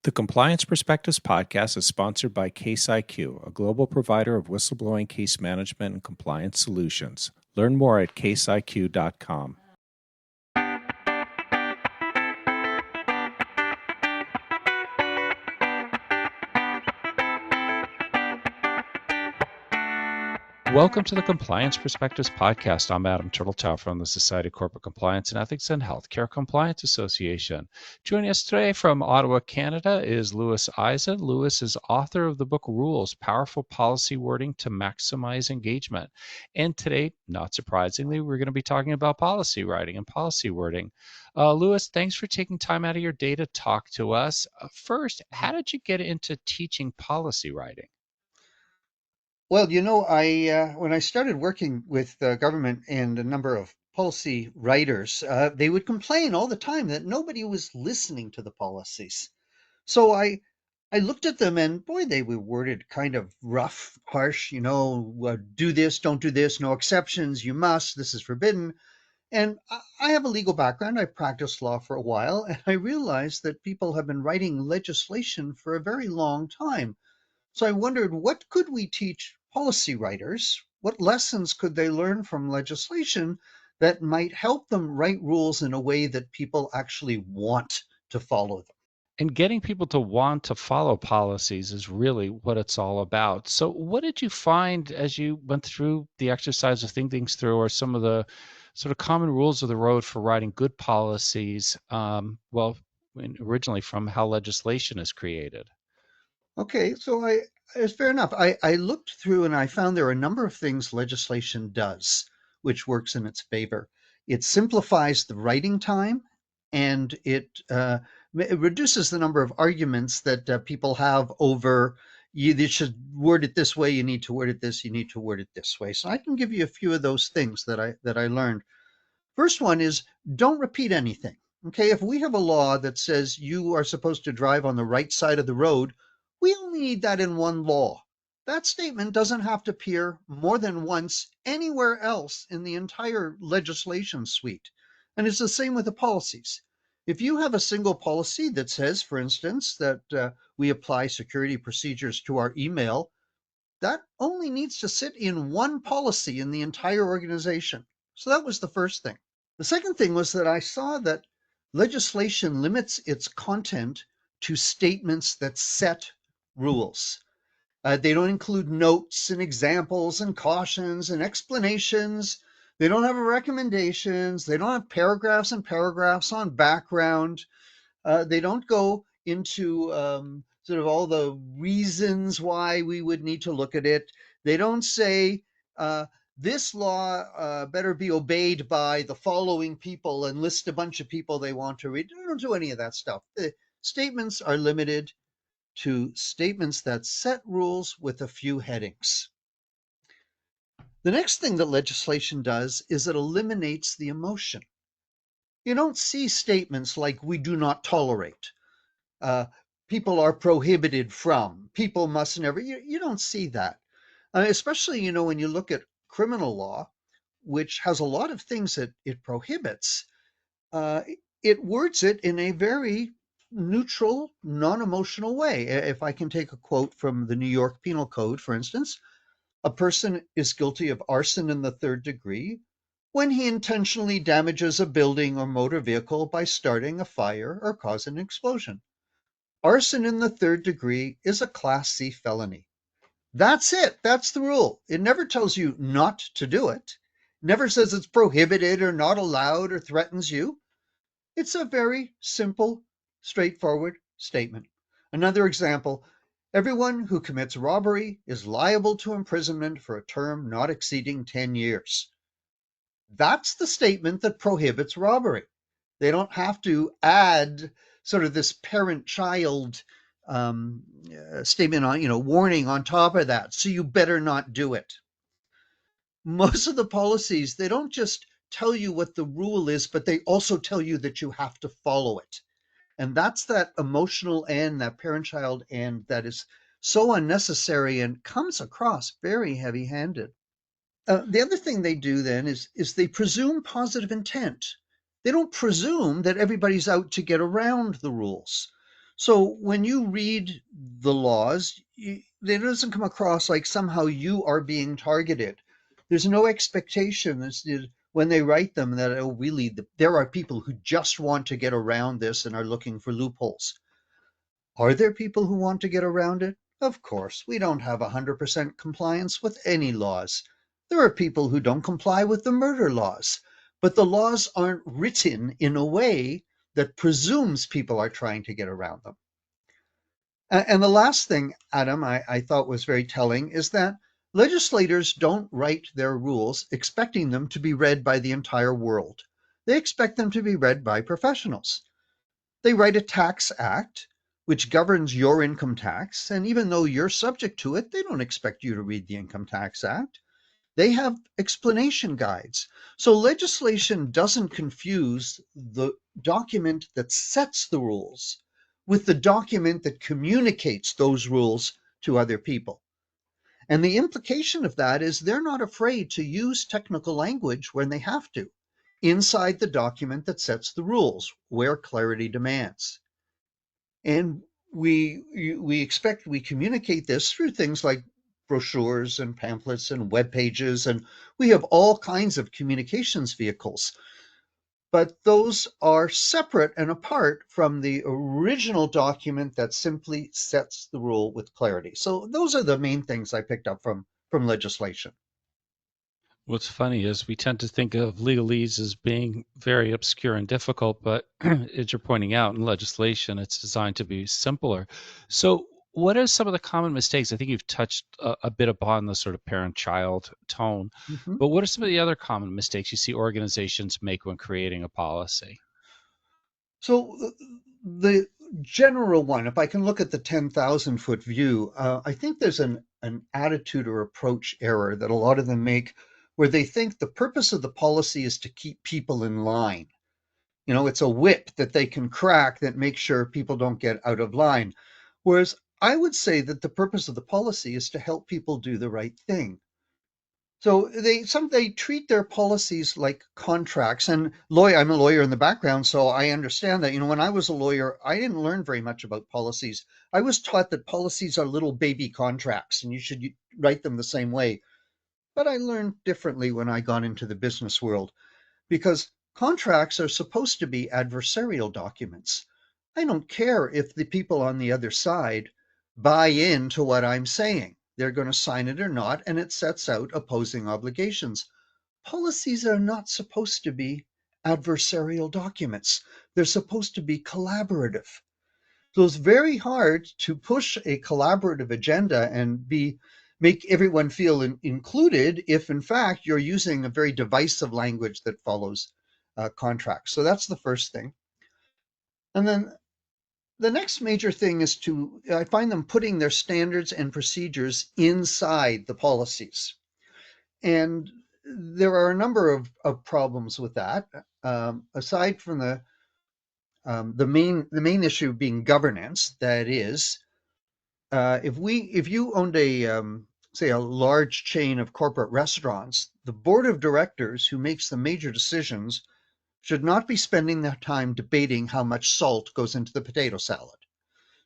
The Compliance Perspectives podcast is sponsored by Case IQ, a global provider of whistleblowing case management and compliance solutions. Learn more at caseiq.com. Welcome to the Compliance Perspectives podcast. I'm Adam Turteltaub from the Society of Corporate Compliance and Ethics and Healthcare Compliance Association. Joining us today from Ottawa, Canada is Louis Eisen. Louis is author of the book Rules, Powerful Policy Wording to Maximize Engagement. And today, not surprisingly, we're going to be talking about policy writing and policy wording. Louis, thanks for taking time out of your day to talk to us. First, how did you get into teaching policy writing? Well, when I started working with the government and a number of policy writers, they would complain all the time that nobody was listening to the policies. So I looked at them and boy, they were worded kind of rough, harsh, do this, don't do this, no exceptions, you must, this is forbidden. And I have a legal background. I practiced law for a while, and I realized that people have been writing legislation for a very long time. So I wondered, what could we teach policy writers? What lessons could they learn from legislation that might help them write rules in a way that people actually want to follow them? And getting people to want to follow policies is really what it's all about. So, what did you find as you went through the exercise of thinking things through, or some of the sort of common rules of the road for writing good policies? Originally from how legislation is created. Okay, so it's fair enough. I looked through and I found there are a number of things legislation does which works in its favor. It simplifies the writing time and it reduces the number of arguments that people have over you should word it this way, you need to word it this, you need to word it this way. So I can give you a few of those things that I learned. First one is don't repeat anything. Okay, if we have a law that says you are supposed to drive on the right side of the road, we only need that in one law. That statement doesn't have to appear more than once anywhere else in the entire legislation suite. And it's the same with the policies. If you have a single policy that says, for instance, that we apply security procedures to our email, that only needs to sit in one policy in the entire organization. So that was the first thing. The second thing was that I saw that legislation limits its content to statements that set rules. They don't include notes and examples and cautions and explanations. They don't have recommendations. They don't have paragraphs and paragraphs on background. They don't go into sort of all the reasons why we would need to look at it. They don't say this law better be obeyed by the following people and list a bunch of people they want to read. They don't do any of that stuff. The statements are limited to statements that set rules with a few headings. The next thing that legislation does is it eliminates the emotion. You don't see statements like we do not tolerate, uh, people are prohibited from, people must never. You don't see that, especially when you look at criminal law, which has a lot of things that it prohibits. Uh, it words it in a very neutral, non-emotional way. If I can take a quote from the New York Penal Code, for instance, a person is guilty of arson in the third degree when he intentionally damages a building or motor vehicle by starting a fire or causing an explosion. Arson in the third degree is a Class C felony. That's it. That's the rule. It never tells you not to do it. Never says it's prohibited or not allowed or threatens you. It's a very simple, straightforward statement. Another example, everyone who commits robbery is liable to imprisonment for a term not exceeding 10 years. That's the statement that prohibits robbery. They don't have to add sort of this parent-child statement on, warning on top of that. So you better not do it. Most of the policies, they don't just tell you what the rule is, but they also tell you that you have to follow it. And that's that emotional end, that parent-child end that is so unnecessary and comes across very heavy-handed. The other thing they do then is they presume positive intent. They don't presume that everybody's out to get around the rules. So when you read the laws, it doesn't come across like somehow you are being targeted. There's no expectation when they write them that, oh, really, there are people who just want to get around this and are looking for loopholes. Are there people who want to get around it? Of course, we don't have 100% compliance with any laws. There are people who don't comply with the murder laws, but the laws aren't written in a way that presumes people are trying to get around them. And the last thing, Adam, I thought was very telling is that legislators don't write their rules expecting them to be read by the entire world. They expect them to be read by professionals. They write a tax act which governs your income tax, and even though you're subject to it, they don't expect you to read the Income Tax Act. They have explanation guides. So legislation doesn't confuse the document that sets the rules with the document that communicates those rules to other people. And the implication of that is they're not afraid to use technical language when they have to, inside the document that sets the rules, where clarity demands. And we communicate this through things like brochures and pamphlets and web pages, and we have all kinds of communications vehicles. But those are separate and apart from the original document that simply sets the rule with clarity. So those are the main things I picked up from legislation. What's funny is we tend to think of legalese as being very obscure and difficult, but as you're pointing out in legislation, it's designed to be simpler. So, what are some of the common mistakes? I think you've touched a bit upon the sort of parent-child tone, Mhm. but what are some of the other common mistakes you see organizations make when creating a policy? So the general one, if I can look at the 10,000-foot view, I think there's an attitude or approach error that a lot of them make where they think the purpose of the policy is to keep people in line. It's a whip that they can crack that makes sure people don't get out of line. Whereas I would say that the purpose of the policy is to help people do the right thing. So they treat their policies like contracts. And I'm a lawyer in the background, so I understand that. When I was a lawyer, I didn't learn very much about policies. I was taught that policies are little baby contracts, and you should write them the same way. But I learned differently when I got into the business world because contracts are supposed to be adversarial documents. I don't care if the people on the other side buy into what I'm saying. They're going to sign it or not, and it sets out opposing obligations. Policies are not supposed to be adversarial documents. They're supposed to be collaborative. So it's very hard to push a collaborative agenda and make everyone feel included if in fact you're using a very divisive language that follows contracts. So that's the first thing. And then the next major thing is I find them putting their standards and procedures inside the policies. And there are a number of problems with that. Aside from the main issue being governance, that is, if you owned say a large chain of corporate restaurants, the board of directors who makes the major decisions should not be spending their time debating how much salt goes into the potato salad.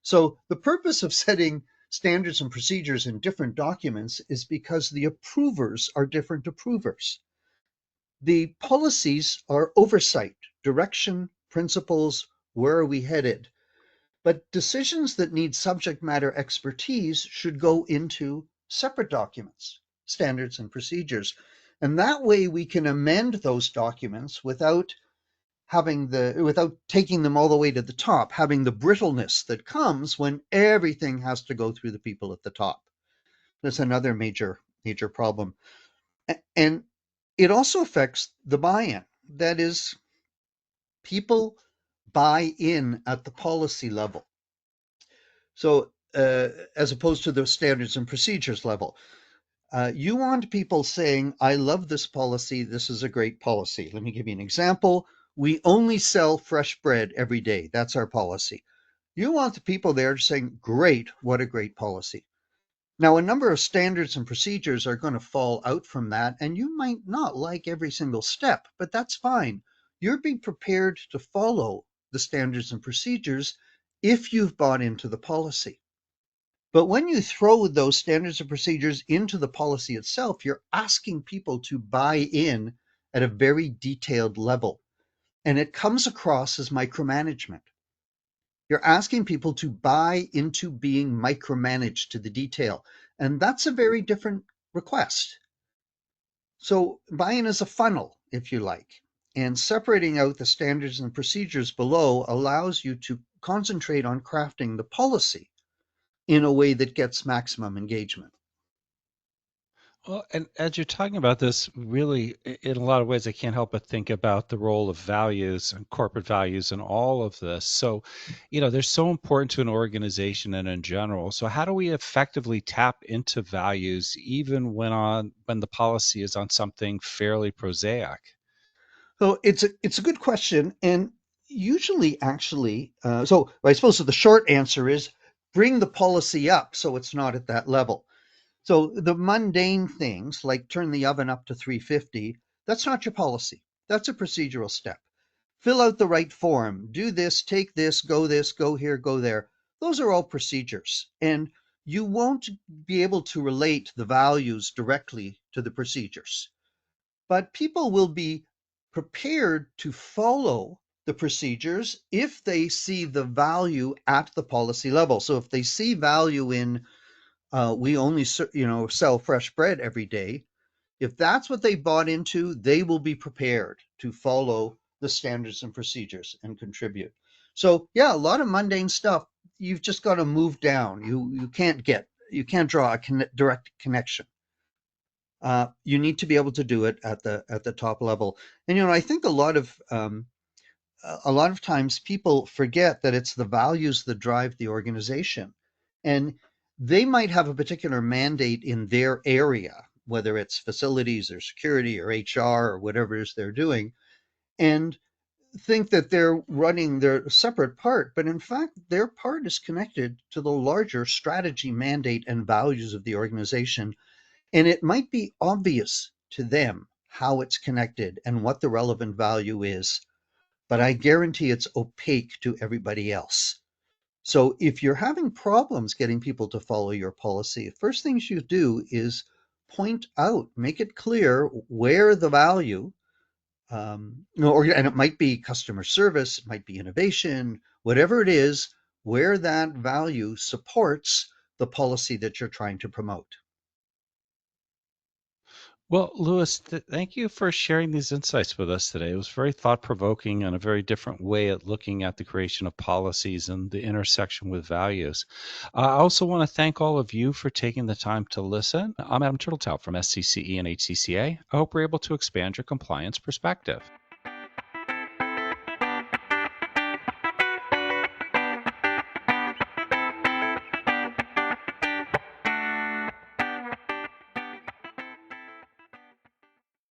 So the purpose of setting standards and procedures in different documents is because the approvers are different approvers. The policies are oversight, direction, principles, where are we headed? But decisions that need subject matter expertise should go into separate documents, standards and procedures. And that way we can amend those documents without without taking them all the way to the top, having the brittleness that comes when everything has to go through the people at the top. That's another major problem. And it also affects the buy-in. That is, people buy in at the policy level. So, as opposed to the standards and procedures level, you want people saying, I love this policy. This is a great policy. Let me give you an example. We only sell fresh bread every day. That's our policy. You want the people there saying, great, what a great policy. Now, a number of standards and procedures are going to fall out from that, and you might not like every single step, but that's fine. You're being prepared to follow the standards and procedures, if you've bought into the policy. But when you throw those standards and procedures into the policy itself, you're asking people to buy in at a very detailed level. And it comes across as micromanagement. You're asking people to buy into being micromanaged to the detail. And that's a very different request. So buy-in is a funnel, if you like. And separating out the standards and procedures below allows you to concentrate on crafting the policy in a way that gets maximum engagement. Well, and as you're talking about this, really, in a lot of ways, I can't help but think about the role of values and corporate values and all of this. So, they're so important to an organization and in general. So, how do we effectively tap into values even when the policy is on something fairly prosaic? So it's a good question, and usually, actually, so I suppose the short answer is bring the policy up so it's not at that level. So the mundane things like turn the oven up to 350, that's not your policy. That's a procedural step. Fill out the right form, do this, go here, go there. Those are all procedures. And you won't be able to relate the values directly to the procedures. But people will be prepared to follow the procedures if they see the value at the policy level. So if they see value in we only sell fresh bread every day, if that's what they bought into, they will be prepared to follow the standards and procedures and contribute. So yeah, a lot of mundane stuff you've just got to move down. You can't draw a direct connection. You need to be able to do it at the top level. And I think a lot of times people forget that it's the values that drive the organization, and they might have a particular mandate in their area, whether it's facilities or security or HR or whatever it is they're doing, and think that they're running their separate part, but in fact, their part is connected to the larger strategy, mandate, and values of the organization. And it might be obvious to them how it's connected and what the relevant value is, but I guarantee it's opaque to everybody else. So if you're having problems getting people to follow your policy, first things you do is point out, make it clear where the value, and it might be customer service, it might be innovation, whatever it is, where that value supports the policy that you're trying to promote. Well, Lewis, thank you for sharing these insights with us today. It was very thought provoking and a very different way at looking at the creation of policies and the intersection with values. I also want to thank all of you for taking the time to listen. I'm Adam Turteltaub from SCCE and HCCA. I hope we're able to expand your compliance perspective.